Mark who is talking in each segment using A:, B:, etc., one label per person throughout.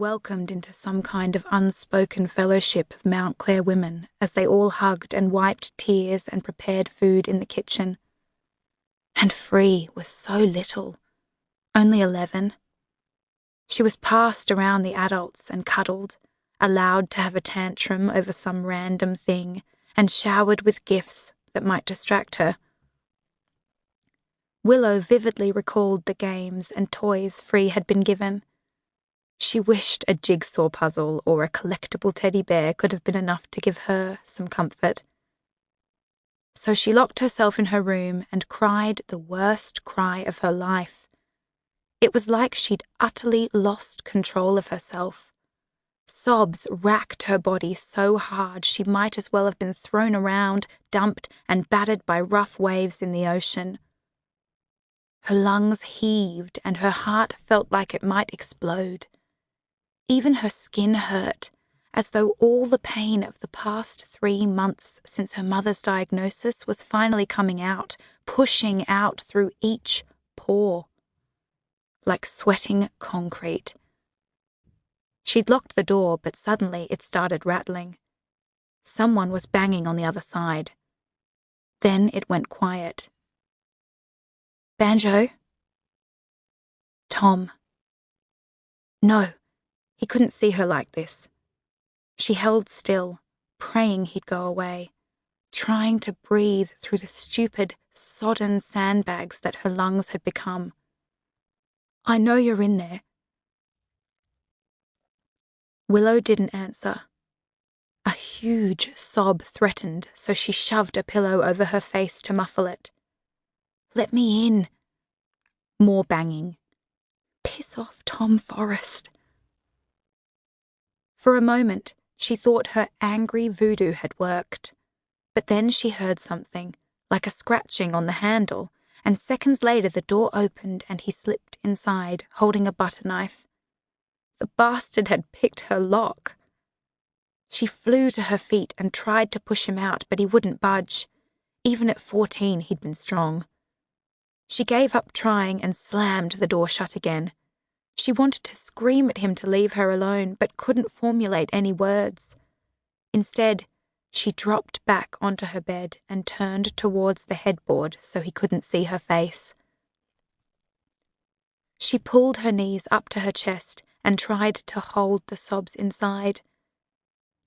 A: welcomed into some kind of unspoken fellowship of Mount Clare women as they all hugged and wiped tears and prepared food in the kitchen. And Free was so little, only 11. She was passed around the adults and cuddled, allowed to have a tantrum over some random thing, and showered with gifts that might distract her. Willow vividly recalled the games and toys Free had been given. She wished a jigsaw puzzle or a collectible teddy bear could have been enough to give her some comfort. So she locked herself in her room and cried the worst cry of her life. It was like she'd utterly lost control of herself. Sobs racked her body so hard she might as well have been thrown around, dumped, and battered by rough waves in the ocean. Her lungs heaved and her heart felt like it might explode. Even her skin hurt, as though all the pain of the past 3 months since her mother's diagnosis was finally coming out, pushing out through each pore. Like sweating concrete. She'd locked the door, but suddenly it started rattling. Someone was banging on the other side. Then it went quiet. Banjo? Tom. No, he couldn't see her like this. She held still, praying he'd go away, trying to breathe through the stupid, sodden sandbags that her lungs had become. I know you're in there. Willow didn't answer. A huge sob threatened, so she shoved a pillow over her face to muffle it. Let me in. More banging. Piss off, Tom Forrest. For a moment, she thought her angry voodoo had worked. But then she heard something, like a scratching on the handle, and seconds later the door opened and he slipped inside, holding a butter knife. The bastard had picked her lock. She flew to her feet and tried to push him out, but he wouldn't budge. Even at 14, he'd been strong. She gave up trying and slammed the door shut again. She wanted to scream at him to leave her alone, but couldn't formulate any words. Instead, she dropped back onto her bed and turned towards the headboard so he couldn't see her face. She pulled her knees up to her chest and tried to hold the sobs inside.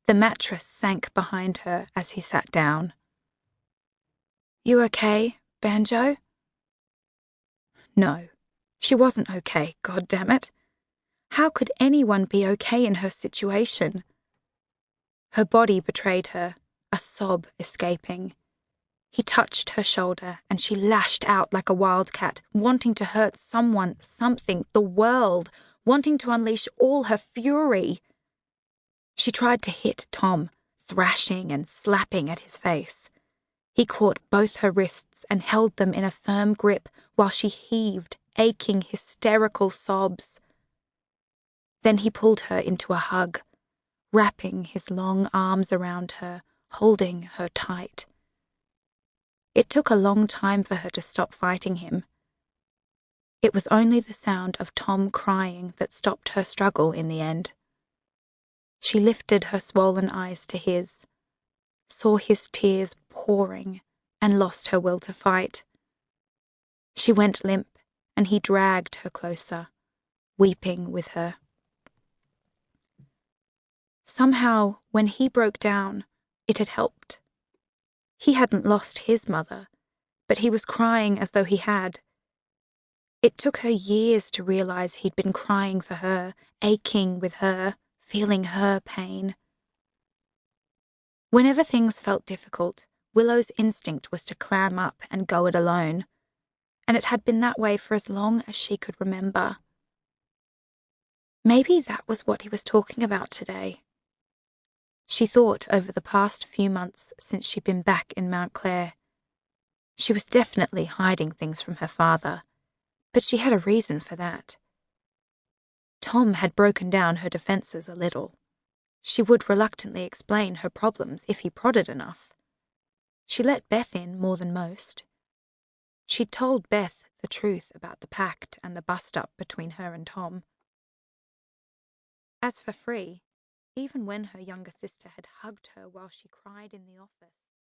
A: The mattress sank behind her as he sat down. You okay, Banjo? No, she wasn't okay, goddammit. How could anyone be okay in her situation? Her body betrayed her, a sob escaping. He touched her shoulder and she lashed out like a wildcat, wanting to hurt someone, something, the world, wanting to unleash all her fury. She tried to hit Tom, thrashing and slapping at his face. He caught both her wrists and held them in a firm grip while she heaved, aching, hysterical sobs. Then he pulled her into a hug, wrapping his long arms around her, holding her tight. It took a long time for her to stop fighting him. It was only the sound of Tom crying that stopped her struggle in the end. She lifted her swollen eyes to his, saw his tears pouring, and lost her will to fight. She went limp, and he dragged her closer, weeping with her. Somehow, when he broke down, it had helped. He hadn't lost his mother, but he was crying as though he had. It took her years to realize he'd been crying for her, aching with her, feeling her pain. Whenever things felt difficult, Willow's instinct was to clam up and go it alone, and it had been that way for as long as she could remember. Maybe that was what he was talking about today. She thought over the past few months since she'd been back in Mount Clare. She was definitely hiding things from her father, but she had a reason for that. Tom had broken down her defences a little. She would reluctantly explain her problems if he prodded enough. She let Beth in more than most. She'd told Beth the truth about the pact and the bust-up between her and Tom. As for Free, even when her younger sister had hugged her while she cried in the office,